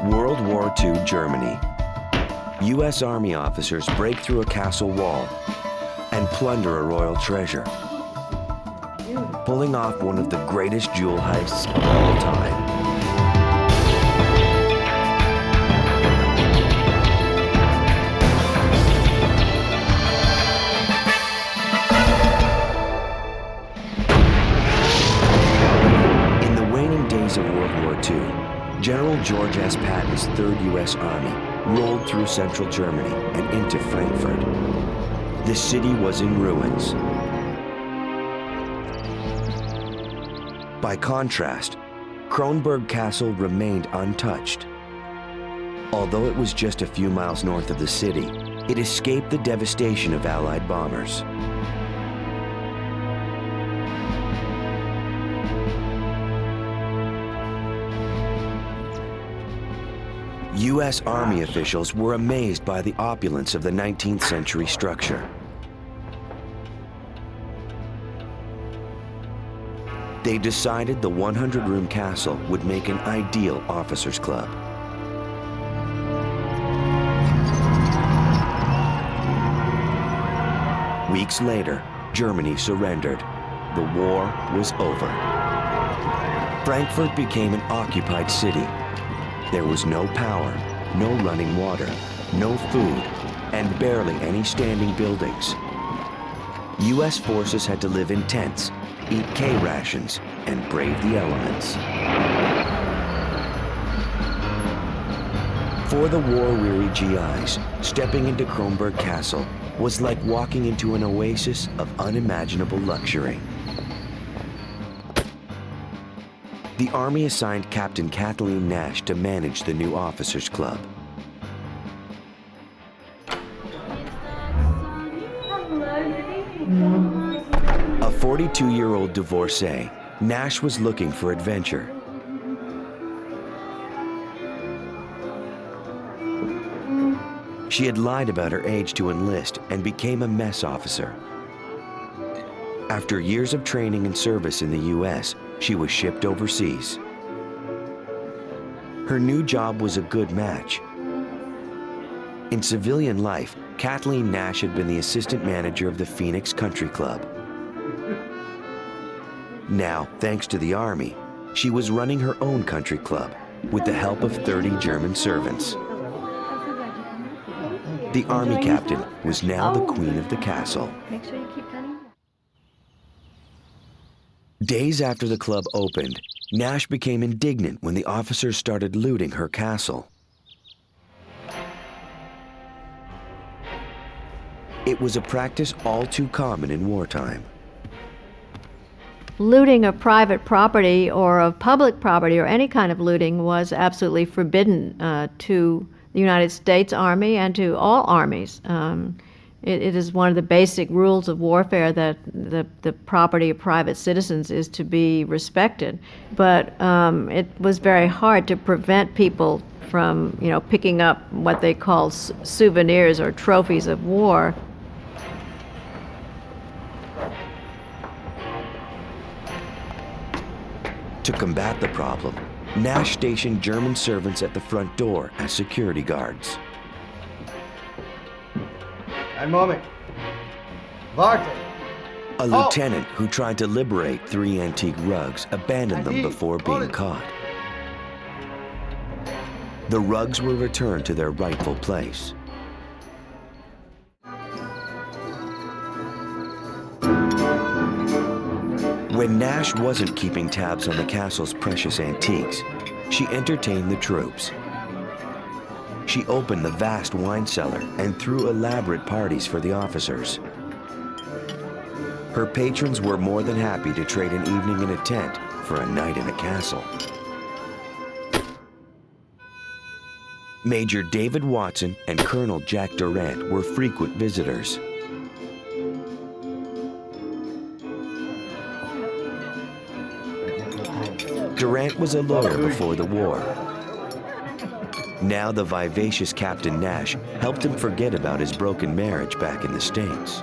World War II Germany. U.S. Army officers break through a castle wall and plunder a royal treasure, pulling off one of the greatest jewel heists of all time. In the waning days of World War II, General George S. Patton's 3rd U.S. Army rolled through central Germany and into Frankfurt. The city was in ruins. By contrast, Kronberg Castle remained untouched. Although it was just a few miles north of the city, it escaped the devastation of Allied bombers. U.S. Army officials were amazed by the opulence of the 19th century structure. They decided the 100-room castle would make an ideal officers' club. Weeks later, Germany surrendered. The war was over. Frankfurt became an occupied city. There was no power, no running water, no food, and barely any standing buildings. U.S. forces had to live in tents, eat K-rations, and brave the elements. For the war-weary GIs, stepping into Kronberg Castle was like walking into an oasis of unimaginable luxury. The Army assigned Captain Kathleen Nash to manage the new officers' club. A 42-year-old divorcee, Nash was looking for adventure. She had lied about her age to enlist and became a mess officer. After years of training and service in the U.S., she was shipped overseas. Her new job was a good match. In civilian life, Kathleen Nash had been the assistant manager of the Phoenix Country Club. Now, thanks to the Army, she was running her own country club with the help of 30 German servants. The Army captain was now the queen of the castle. Days after the club opened, Nash became indignant when the officers started looting her castle. It was a practice all too common in wartime. Looting of private property or of public property or any kind of looting was absolutely forbidden to the United States Army and to all armies. It is one of the basic rules of warfare that the property of private citizens is to be respected. But it was very hard to prevent people from, picking up what they call souvenirs or trophies of war. To combat the problem, Nash stationed German servants at the front door as security guards. Ein Moment. Warte. A lieutenant who tried to liberate 3 antique rugs abandoned them before being caught. The rugs were returned to their rightful place. When Nash wasn't keeping tabs on the castle's precious antiques, she entertained the troops. She opened the vast wine cellar and threw elaborate parties for the officers. Her patrons were more than happy to trade an evening in a tent for a night in a castle. Major David Watson and Colonel Jack Durant were frequent visitors. Durant was a lawyer before the war. Now the vivacious Captain Nash helped him forget about his broken marriage back in the States.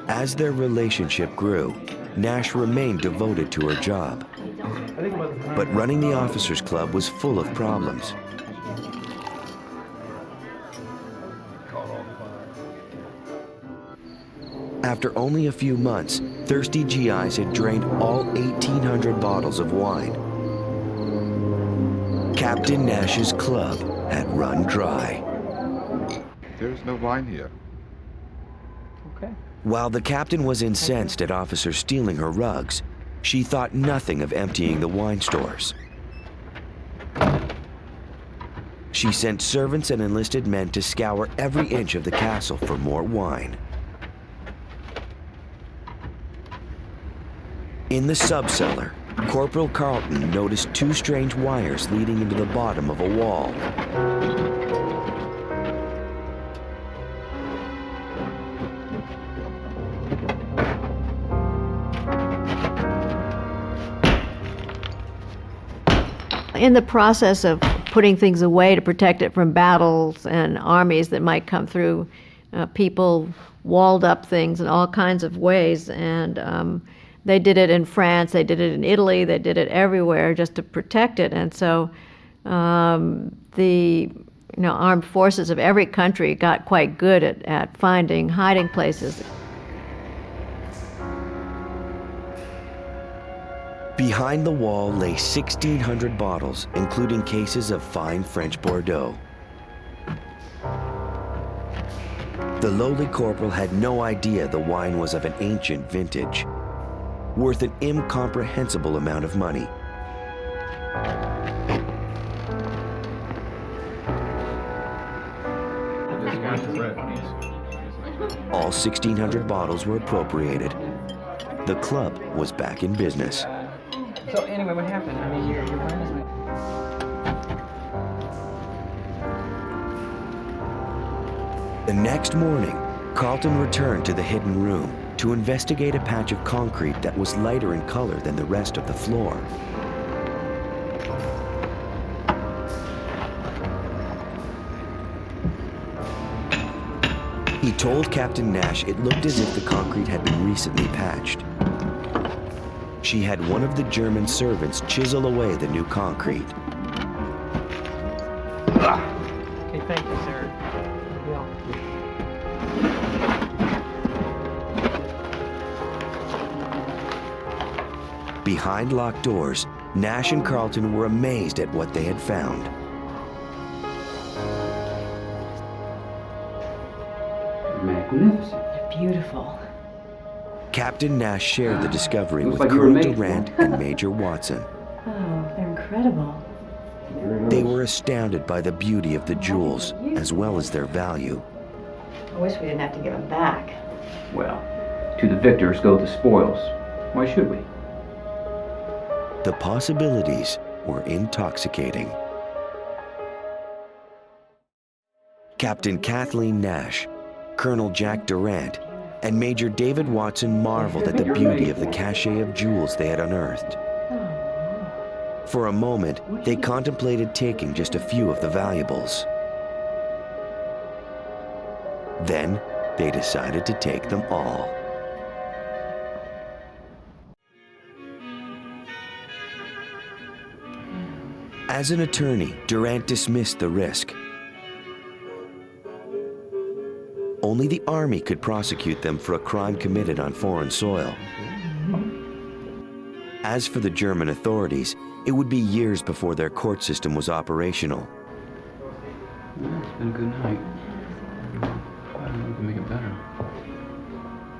As their relationship grew, Nash remained devoted to her job. but running the officers' club was full of problems. After only a few months, thirsty GIs had drained all 1,800 bottles of wine. Captain Nash's club had run dry. There's no wine here. Okay. While the captain was incensed at officers stealing her rugs, she thought nothing of emptying the wine stores. She sent servants and enlisted men to scour every inch of the castle for more wine. In the subcellar, Corporal Carlton noticed two strange wires leading into the bottom of a wall. In the process of putting things away to protect it from battles and armies that might come through, people walled up things in all kinds of ways, and they did it in France, they did it in Italy, they did it everywhere just to protect it. And so the armed forces of every country got quite good at finding hiding places. Behind the wall lay 1,600 bottles, including cases of fine French Bordeaux. The lowly corporal had no idea the wine was of an ancient vintage, worth an incomprehensible amount of money. All 1,600 bottles were appropriated. The club was back in business. So anyway, what happened? I mean, your friend is... The next morning, Carlton returned to the hidden room to investigate a patch of concrete that was lighter in color than the rest of the floor. He told Captain Nash it looked as if the concrete had been recently patched. She had one of the German servants chisel away the new concrete. Okay, thank you, sir. Behind locked doors, Nash and Carlton were amazed at what they had found. Magnificent. They're beautiful. Captain Nash shared the discovery Looks with like you were Colonel made Durant and Major Watson. Oh, they're incredible. They were astounded by the beauty of the jewels, as well as their value. I wish we didn't have to give them back. Well, to the victors go the spoils. Why should we? The possibilities were intoxicating. Captain Kathleen Nash, Colonel Jack Durant, and Major David Watson marveled at the beauty of the cachet of jewels they had unearthed. For a moment, they contemplated taking just a few of the valuables. Then, they decided to take them all. As an attorney, Durant dismissed the risk. Only the army could prosecute them for a crime committed on foreign soil. As for the German authorities, it would be years before their court system was operational. Well, it's been a good night. I don't know if we can make it better.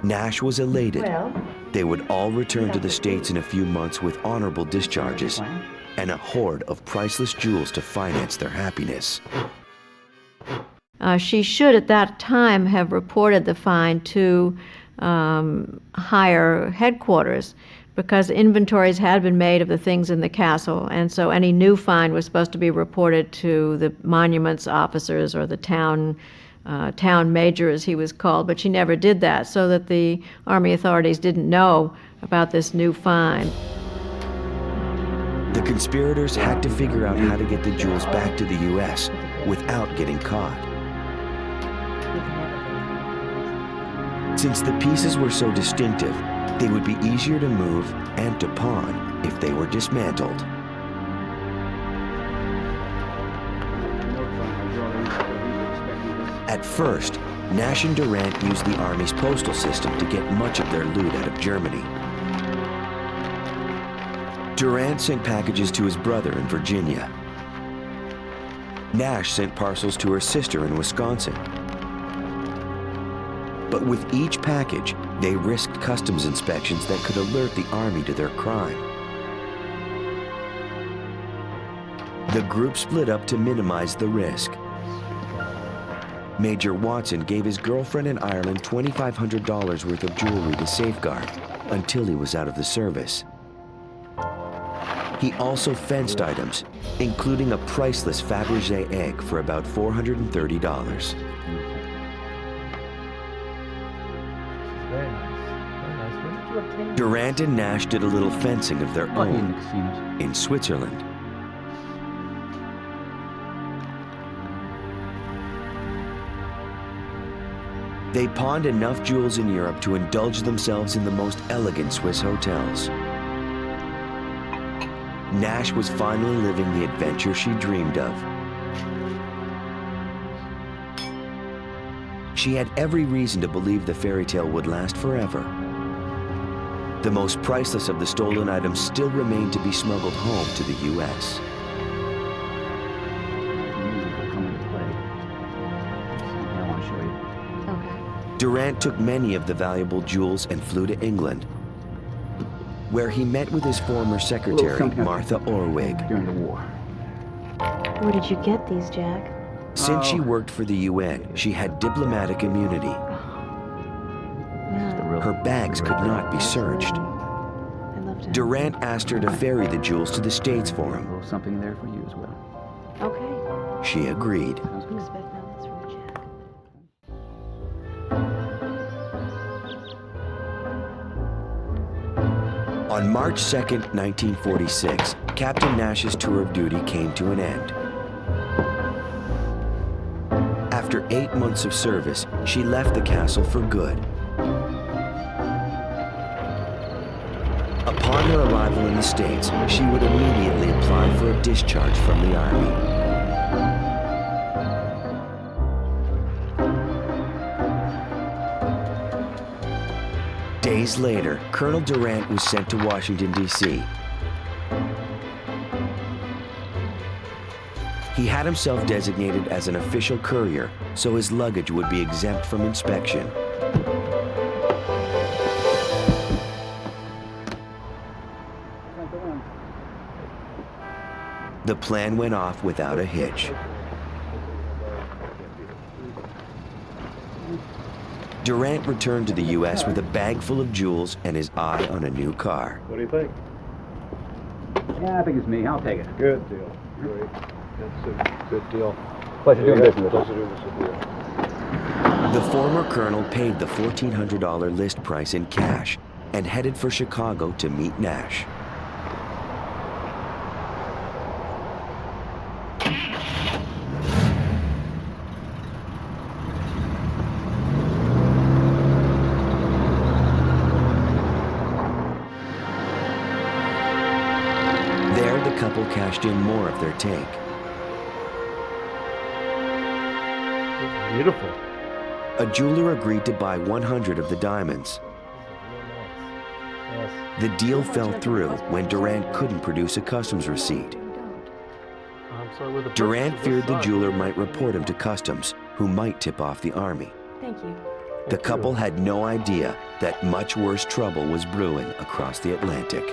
Nash was elated. Well, They would all return to the States in a few months with honorable discharges and a hoard of priceless jewels to finance their happiness. she should at that time have reported the find to higher headquarters, because inventories had been made of the things in the castle, and so any new find was supposed to be reported to the monuments officers or the town major, as he was called, but she never did that, so that the army authorities didn't know about this new find. The conspirators had to figure out how to get the jewels back to the U.S. without getting caught. Since the pieces were so distinctive, they would be easier to move and to pawn if they were dismantled. At first, Nash and Durant used the Army's postal system to get much of their loot out of Germany. Durant sent packages to his brother in Virginia. Nash sent parcels to her sister in Wisconsin. But with each package, they risked customs inspections that could alert the Army to their crime. The group split up to minimize the risk. Major Watson gave his girlfriend in Ireland $2,500 worth of jewelry to safeguard until he was out of the service. He also fenced items, including a priceless Fabergé egg for about $430. Very nice. Very nice. Where did you obtain Durant and Nash did a little fencing of their Oh, in own the casinos. in Switzerland. They pawned enough jewels in Europe to indulge themselves in the most elegant Swiss hotels. Nash was finally living the adventure she dreamed of. She had every reason to believe the fairy tale would last forever. The most priceless of the stolen items still remained to be smuggled home to the U.S. Music will come into play. Something I want to show you. Okay. Durant took many of the valuable jewels and flew to England, where he met with his former secretary, Martha Orwig. During the war. Where did you get these, Jack? Since she worked for the UN, she had diplomatic immunity. Her bags could not be searched. I love to. Durant asked her to ferry the jewels to the States for A him. little something there for you as well. Okay. She agreed. Sounds good. Expect nothing from Jack. On March 2nd, 1946, Captain Nash's tour of duty came to an end. After 8 months of service, she left the castle for good. Upon her arrival in the States, she would immediately apply for a discharge from the Army. Days later, Colonel Durant was sent to Washington, D.C. He had himself designated as an official courier, so his luggage would be exempt from inspection. The plan went off without a hitch. Durant returned to the U.S. with a bag full of jewels and his eye on a new car. What do you think? Yeah, I think it's me. I'll take it. Good deal. Great. That's a good deal. Pleasure doing business with you. Pleasure doing business with you. The former colonel paid the $1,400 list price in cash and headed for Chicago to meet Nash. There, the couple cashed in more of their take. Beautiful. A jeweler agreed to buy 100 of the diamonds. Yes. The deal fell through when Durant couldn't produce a customs receipt. I'm sorry, with the Durant purchase of feared the son. jeweler might report him to customs, who might tip off the army. Thank you. The couple had no idea that much worse trouble was brewing across the Atlantic.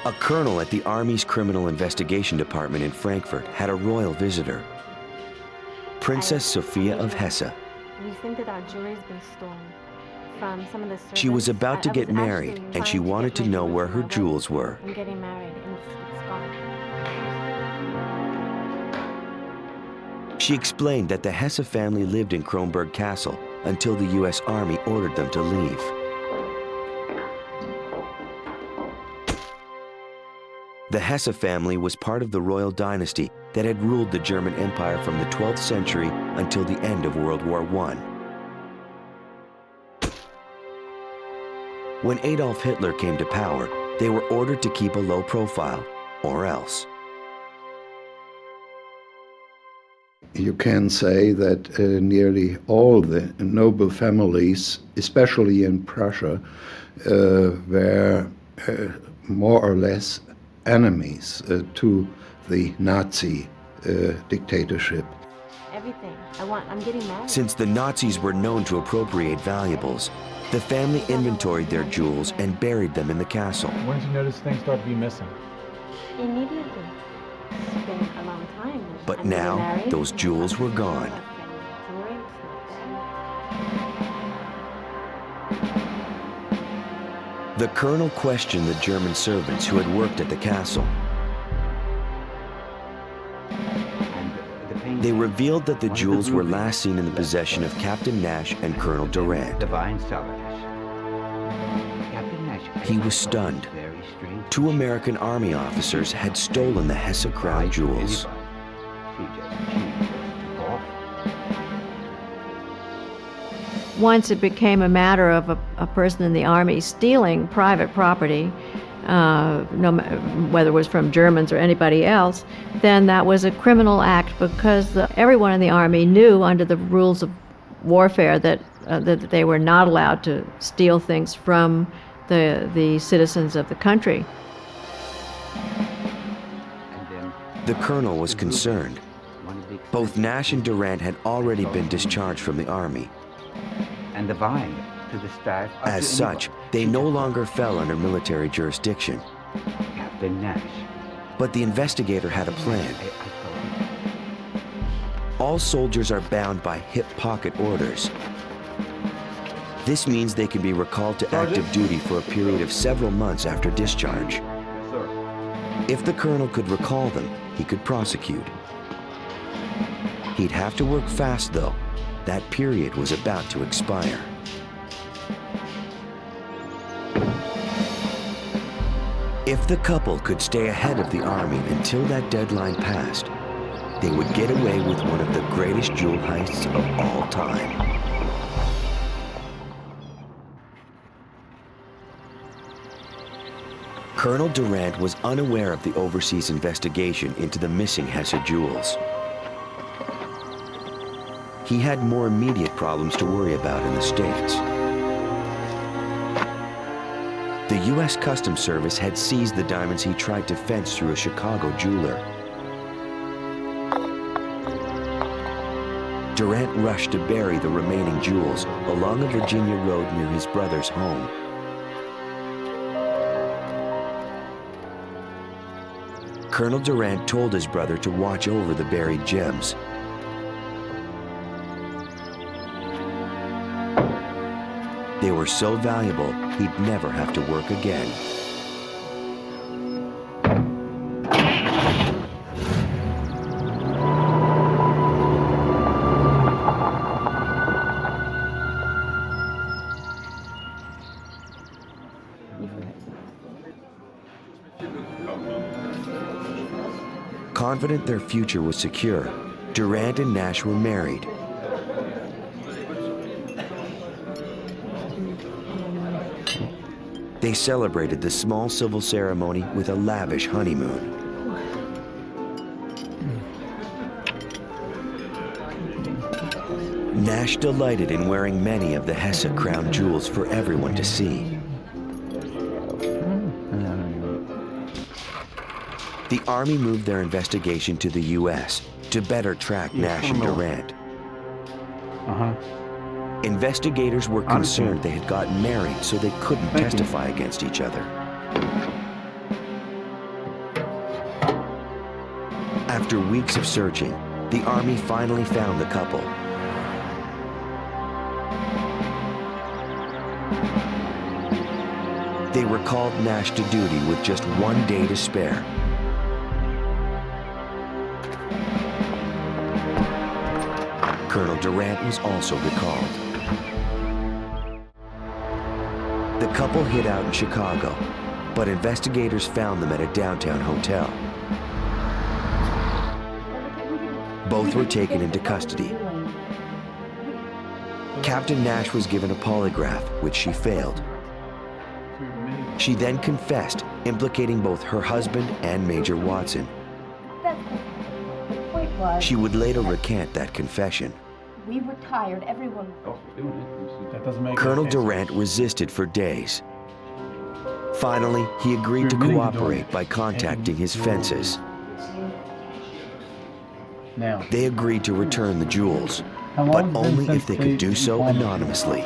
A colonel at the Army's Criminal Investigation Department in Frankfurt had a royal visitor, Princess Sophia of Hesse. We think that our jewelry has been stolen from some of the servants. She was about to I get was married, actually and she trying to wanted get to my know jewelry where for her my jewels wedding. were. I'm getting married and it's gone. She explained that the Hesse family lived in Kronberg Castle until the U.S. Army ordered them to leave. The Hesse family was part of the royal dynasty that had ruled the German Empire from the 12th century until the end of World War I. When Adolf Hitler came to power, they were ordered to keep a low profile, or else. You can say that nearly all the noble families, especially in Prussia, were more or less enemies to the Nazi dictatorship. Everything. I'm getting married. Since the Nazis were known to appropriate valuables, the family inventoried their jewels and buried them in the castle. When did you notice things start to be missing? Immediately. It's been a long time. But I'm getting now, married. those jewels were gone. Jewelry, it's The colonel questioned the German servants who had worked at the castle. They revealed that the jewels were last seen in the possession of Captain Nash and Colonel Durant. He was stunned. 2 American Army officers had stolen the Hesse crown jewels. Once it became a matter of a person in the Army stealing private property, whether it was from Germans or anybody else, then that was a criminal act because everyone in the Army knew under the rules of warfare that they were not allowed to steal things from the citizens of the country. The colonel was concerned. Both Nash and Durant had already been discharged from the Army. As such, they no longer fell under military jurisdiction. But the investigator had a plan. All soldiers are bound by hip pocket orders. This means they can be recalled to active duty for a period of several months after discharge. If the colonel could recall them, he could prosecute. He'd have to work fast, though. That period was about to expire. If the couple could stay ahead of the Army until that deadline passed, they would get away with one of the greatest jewel heists of all time. Colonel Durant was unaware of the overseas investigation into the missing Hesse jewels. He had more immediate problems to worry about in the States. The U.S. Customs Service had seized the diamonds he tried to fence through a Chicago jeweler. Durant rushed to bury the remaining jewels along a Virginia road near his brother's home. Colonel Durant told his brother to watch over the buried gems. They were so valuable, he'd never have to work again. Confident their future was secure, Durant and Nash were married. They celebrated the small civil ceremony with a lavish honeymoon. Nash delighted in wearing many of the Hesse crown jewels for everyone to see. The Army moved their investigation to the U.S. to better track Nash and Durant. Investigators were concerned they had gotten married so they couldn't testify against each other. After weeks of searching, the Army finally found the couple. They recalled Nash to duty with just 1 day to spare. Colonel Durant was also recalled. The couple hid out in Chicago, but investigators found them at a downtown hotel. Both were taken into custody. Captain Nash was given a polygraph, which she failed. She then confessed, implicating both her husband and Major Watson. was She would later recant that confession. we were tired, everyone. That doesn't make Colonel any sense. Durant resisted for days. Finally, he agreed You're to admitting you're doing cooperate it. by contacting his fences. Now, They agreed to return the jewels, how long but has it been only since if they could do so informed you? anonymously.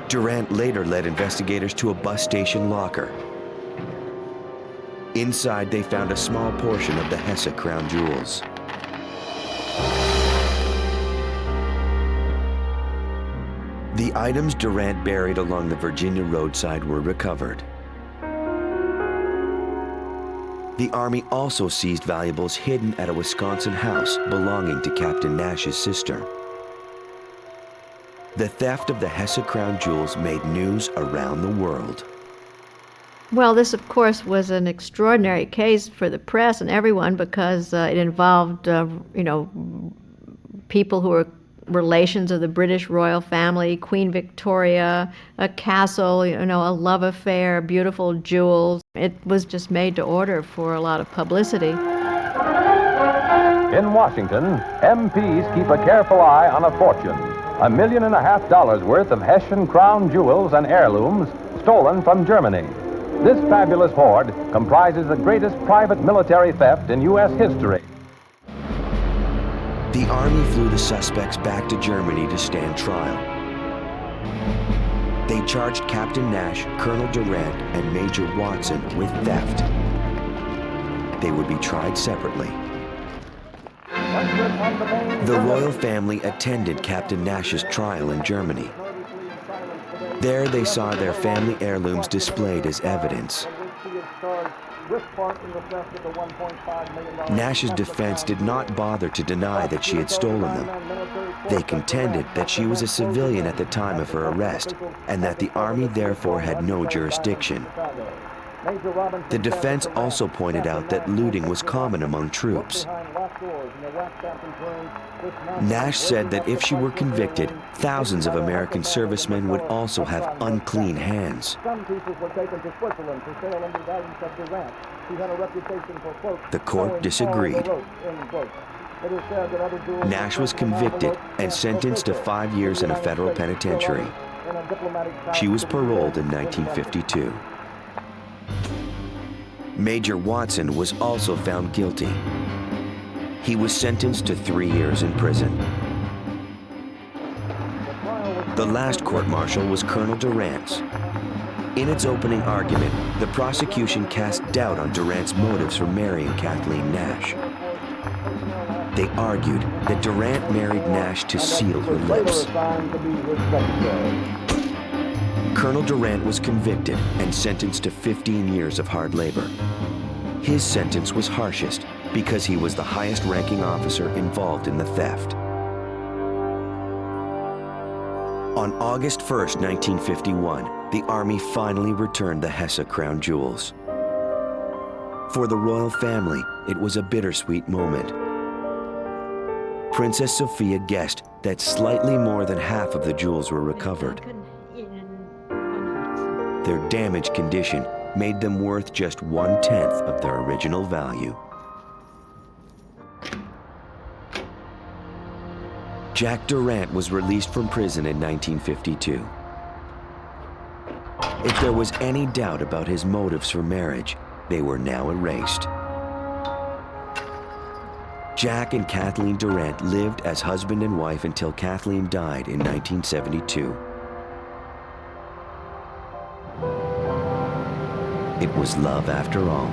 Durant later led investigators to a bus station locker. Inside, they found a small portion of the Hesse crown jewels. The items Durant buried along the Virginia roadside were recovered. The Army also seized valuables hidden at a Wisconsin house belonging to Captain Nash's sister. The theft of the Hesse crown jewels made news around the world. Well, this, of course, was an extraordinary case for the press and everyone because it involved, people who were relations of the British royal family, Queen Victoria, a castle, a love affair, beautiful jewels. It was just made to order for a lot of publicity. In Washington, MPs keep a careful eye on a fortune. $1.5 million worth of Hessian crown jewels and heirlooms stolen from Germany. This fabulous hoard comprises the greatest private military theft in U.S. history. The Army flew the suspects back to Germany to stand trial. They charged Captain Nash, Colonel Durant, and Major Watson with theft. They would be tried separately. The royal family attended Captain Nash's trial in Germany. There they saw their family heirlooms displayed as evidence. Nash's defense did not bother to deny that she had stolen them. They contended that she was a civilian at the time of her arrest and that the Army therefore had no jurisdiction. The defense also pointed out that looting was common among troops. Nash said that if she were convicted, thousands of American servicemen would also have unclean hands. The court disagreed. Nash was convicted and sentenced to 5 years in a federal penitentiary. She was paroled in 1952. Major Watson was also found guilty. He was sentenced to 3 years in prison. The last court-martial was Colonel Durant's. In its opening argument, the prosecution cast doubt on Durant's motives for marrying Kathleen Nash. They argued that Durant married Nash to seal her lips. Colonel Durant was convicted and sentenced to 15 years of hard labor. His sentence was harshest because he was the highest-ranking officer involved in the theft. On August 1st, 1951, the Army finally returned the Hesse crown jewels. For the royal family, it was a bittersweet moment. Princess Sophia guessed that slightly more than half of the jewels were recovered. Their damaged condition made them worth just 1/10 of their original value. Jack Durant was released from prison in 1952. If there was any doubt about his motives for marriage, they were now erased. Jack and Kathleen Durant lived as husband and wife until Kathleen died in 1972. It was love after all.